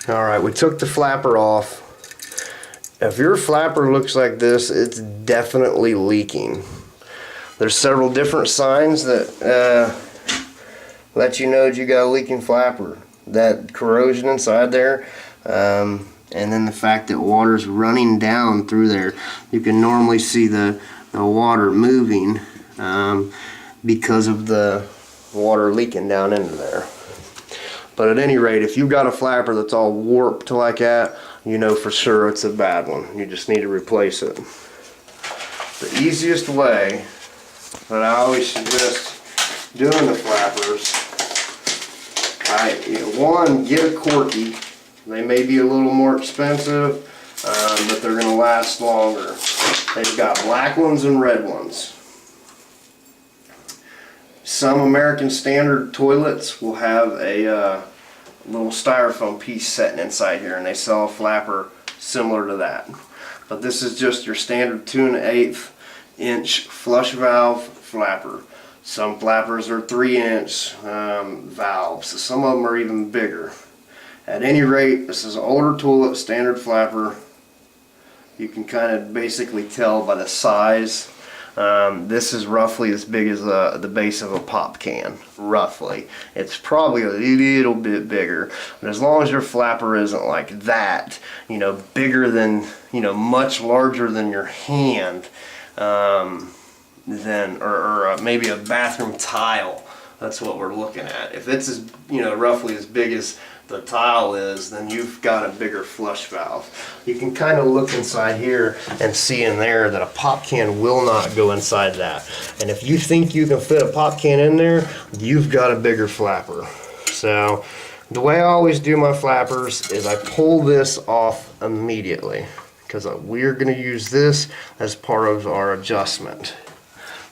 Alright, we took the flapper off. If your flapper looks like this, it's definitely leaking. There's several different signs that let you know that you got a leaking flapper. That corrosion inside there, and then the fact that water's running down through there. You can normally see the water moving because of the water leaking down into there. But at any rate, if you've got a flapper that's all warped like that, you know for sure it's a bad one. You just need to replace it. The easiest way that I always suggest doing the flappers, one, get a Corky. They may be a little more expensive, but they're going to last longer. They've got black ones and red ones. Some American Standard toilets will have a little styrofoam piece sitting inside here, and they sell a flapper similar to that. But this is just your standard 2 1/8 inch flush valve flapper. Some flappers are 3-inch valves. Some of them are even bigger. At any rate, this is an older toilet, standard flapper. You can kind of basically tell by the size. This is roughly as big as the base of a pop can, roughly. It's probably a little bit bigger, but as long as your flapper isn't like that, you know, bigger than, you know, much larger than your hand, then, or maybe a bathroom tile. That's what we're looking at. If it's as, you know, roughly as big as the tile is, then you've got a bigger flush valve. You can kind of look inside here and see in there that a pop can will not go inside that. And if you think you can fit a pop can in there, you've got a bigger flapper. So the way I always do my flappers is I pull this off immediately, because we're going to use this as part of our adjustment.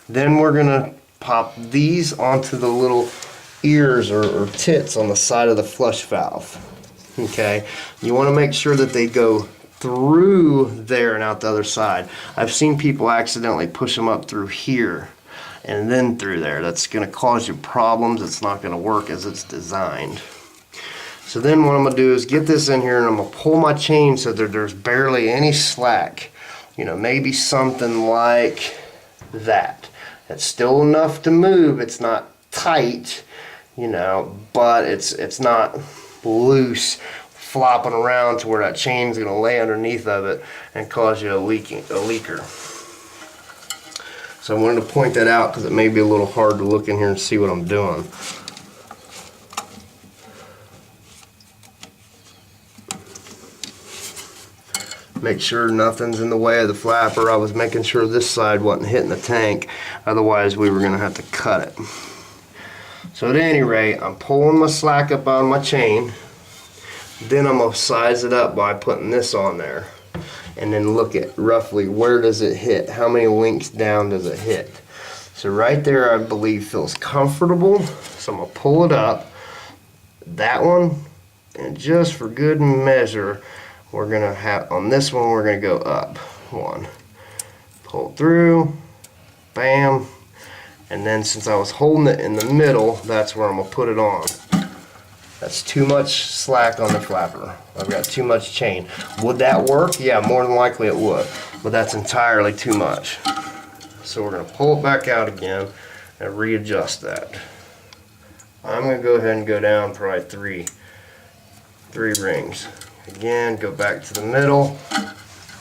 Then we're going to pop these onto the little ears or tits on the side of the flush valve. Okay, you want to make sure that they go through there and out the other side. I've seen people accidentally push them up through here and then through there. That's going to cause you problems. It's not going to work as it's designed. So then what I'm going to do is get this in here and I'm going to pull my chain so that there's barely any slack. You know, maybe something like that. It's still enough to move. It's not tight, you know, but it's not loose, flopping around to where that chain's going to lay underneath of it and cause you a leaker. So I wanted to point that out because it may be a little hard to look in here and see what I'm doing. Make sure nothing's in the way of the flapper. I was making sure this side wasn't hitting the tank, otherwise we were going to have to cut it. So at any rate, I'm pulling my slack up on my chain. Then I'm going to size it up by putting this on there. And then look at roughly where does it hit? How many links down does it hit? So right there I believe feels comfortable. So I'm going to pull it up. That one, and just for good measure, we're going to have, on this one we're going to go up one. Pull through, bam. And then since I was holding it in the middle, that's where I'm going to put it on. That's too much slack on the flapper. I've got too much chain. Would that work? Yeah, more than likely it would. But that's entirely too much. So we're going to pull it back out again and readjust that. I'm going to go ahead and go down probably three rings. Again, go back to the middle.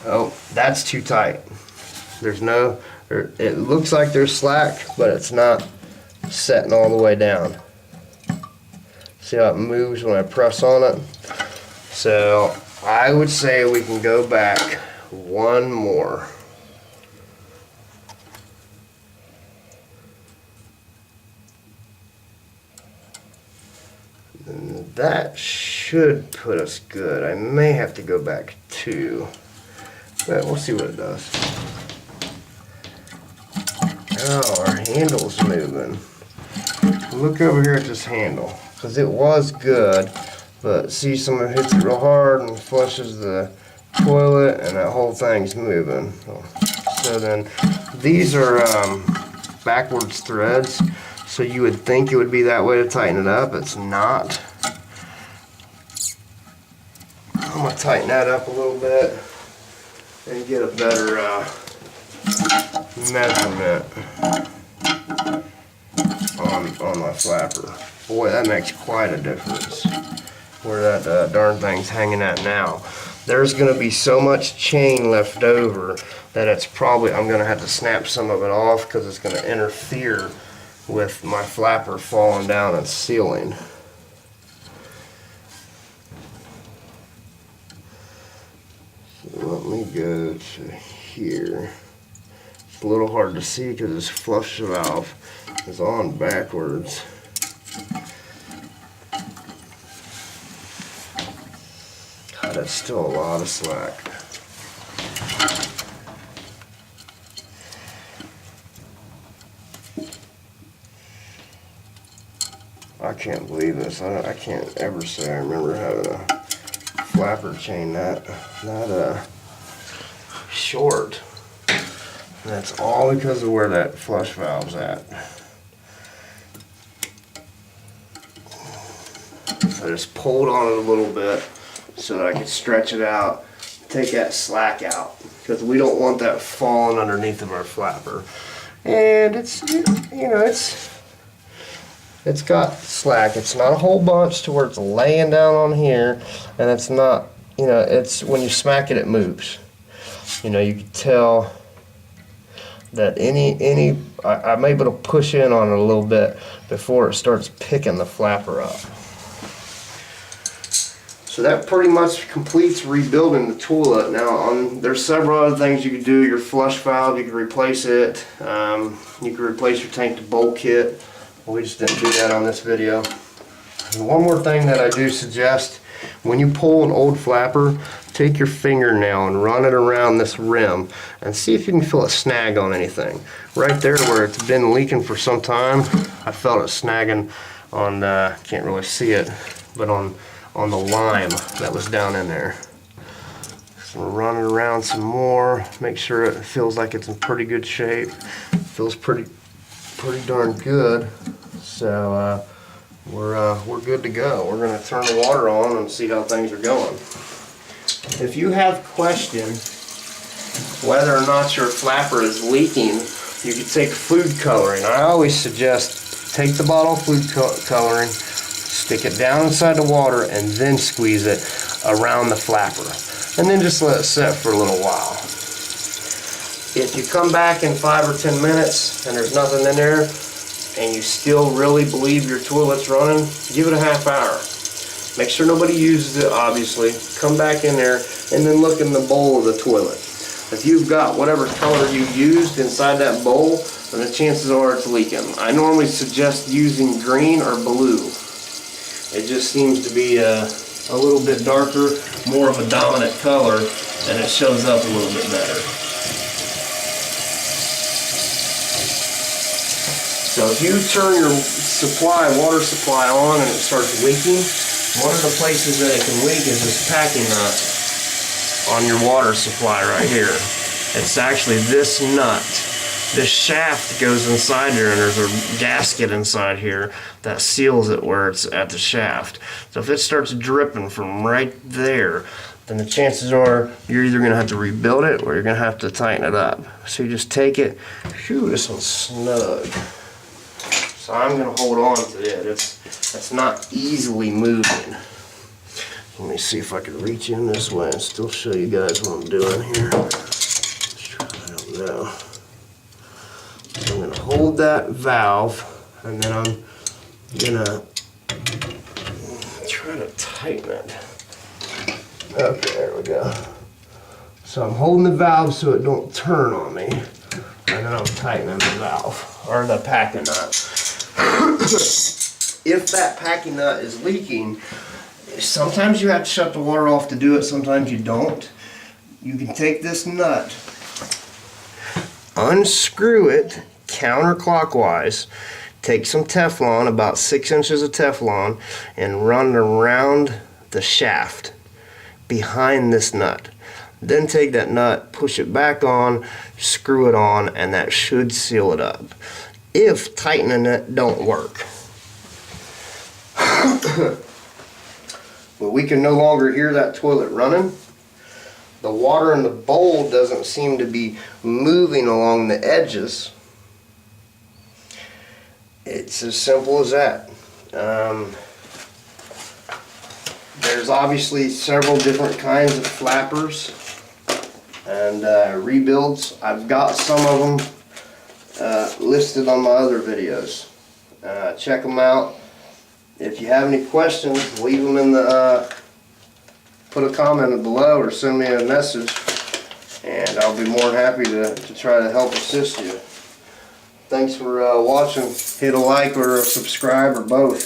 Oh, that's too tight. There's no, it looks like there's slack, but it's not setting all the way down. See how it moves when I press on it? So I would say we can go back one more. And that should put us good. I may have to go back two, but we'll see what it does. Oh, our handle's moving. Look over here at this handle, because it was good, but see, someone hits it real hard and flushes the toilet and that whole thing's moving. So then these are backwards threads, so you would think it would be that way to tighten it up. It's not. tighten that up a little bit and get a better measurement on my flapper. Boy, that makes quite a difference where that darn thing's hanging at now. There's going to be so much chain left over that it's probably, I'm going to have to snap some of it off because it's going to interfere with my flapper falling down and sealing. So let me go to here. It's a little hard to see because this flush valve is on backwards. God, that's still a lot of slack. I can't believe this. I can't ever say I remember having a flapper chain that short. And that's all because of where that flush valve's at. So I just pulled on it a little bit so that I could stretch it out, take that slack out, because we don't want that falling underneath of our flapper. And it's, you know, it's got slack. It's not a whole bunch to where it's laying down on here, and it's not, you know, it's when you smack it, it moves. You know, you can tell that I'm able to push in on it a little bit before it starts picking the flapper up. So that pretty much completes rebuilding the toilet. Now, there's several other things you could do. Your flush valve, you could replace it. You could replace your tank to bolt kit. We just didn't do that on this video. And one more thing that I do suggest, when you pull an old flapper, take your fingernail and run it around this rim and see if you can feel a snag on anything. Right there where it's been leaking for some time, I felt it snagging on, can't really see it, but on the lime that was down in there. So run it around some more, make sure it feels like it's in pretty good shape. Feels pretty darn good. So we're good to go. We're going to turn the water on and see how things are going. If you have questions whether or not your flapper is leaking, you can take food coloring. I always suggest take the bottle of food coloring, stick it down inside the water, and then squeeze it around the flapper. And then just let it sit for a little while. If you come back in 5 or 10 minutes and there's nothing in there, and you still really believe your toilet's running, give it a half hour. Make sure nobody uses it, obviously. Come back in there and then look in the bowl of the toilet. If you've got whatever color you used inside that bowl, then the chances are it's leaking. I normally suggest using green or blue. It just seems to be a little bit darker, more of a dominant color, and it shows up a little bit better. So if you turn your water supply on and it starts leaking, one of the places that it can leak is this packing nut on your water supply right here. It's actually this nut. This shaft goes inside there, and there's a gasket inside here that seals it where it's at the shaft. So if it starts dripping from right there, then the chances are you're either going to have to rebuild it or you're going to have to tighten it up. So you just take it. Phew, this one's snug. So I'm going to hold on to it. It's not easily moving. Let me see if I can reach in this way and still show you guys what I'm doing here. Let's try, I don't know. So I'm going to hold that valve, and then I'm going to try to tighten it. Okay, there we go. So I'm holding the valve so it don't turn on me, and then I'm tightening the valve, or the packing nut. If that packing nut is leaking, sometimes you have to shut the water off to do it, sometimes you don't. You can take this nut, unscrew it counterclockwise, take some Teflon, about 6 inches of Teflon, and run it around the shaft behind this nut. Then take that nut, push it back on, screw it on, and that should seal it up. If tightening it don't work. Well, we can no longer hear that toilet running. The water in the bowl doesn't seem to be moving along the edges. It's as simple as that. There's obviously several different kinds of flappers and rebuilds. I've got some of them listed on my other videos. Check them out. If you have any questions, leave them in the put a comment below or send me a message, and I'll be more than happy to try to help assist you. Thanks for watching. Hit a like or a subscribe or both.